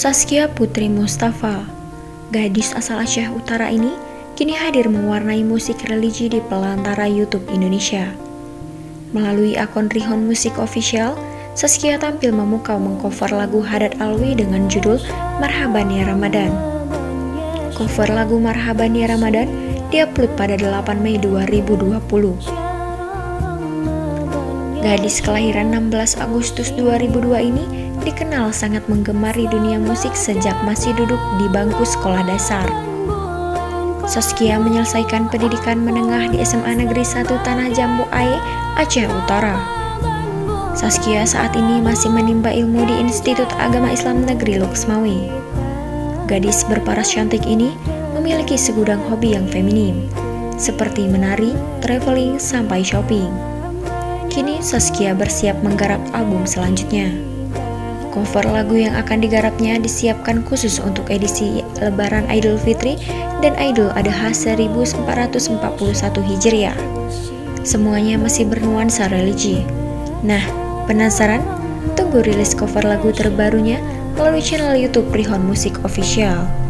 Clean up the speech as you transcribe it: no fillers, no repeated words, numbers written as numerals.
Zaskia Putri Mustafa, gadis asal Aceh Utara ini kini hadir mewarnai musik religi di pelantara YouTube Indonesia. Melalui akun Rihon Music Official, Zaskia tampil memukau mengcover lagu Haddad Alwi dengan judul Marhaban Ya Ramadan. Cover lagu Marhaban Ya Ramadan diupload pada 8 Mei 2020. Gadis kelahiran 16 Agustus 2002 ini dikenal sangat menggemari dunia musik sejak masih duduk di bangku sekolah dasar. Zaskia menyelesaikan pendidikan menengah di SMA Negeri 1 Tanah Jambu Aye, Aceh Utara. Zaskia saat ini masih menimba ilmu di Institut Agama Islam Negeri Loksmawe. Gadis berparas cantik ini memiliki segudang hobi yang feminim, seperti menari, traveling, sampai shopping. Kini Zaskia bersiap menggarap album selanjutnya. Cover lagu yang akan digarapnya disiapkan khusus untuk edisi Lebaran Idul Fitri dan Idul Adha 1441 Hijriah. Semuanya masih bernuansa religi. Nah, penasaran? Tunggu rilis cover lagu terbarunya melalui channel YouTube Rihon Music Official.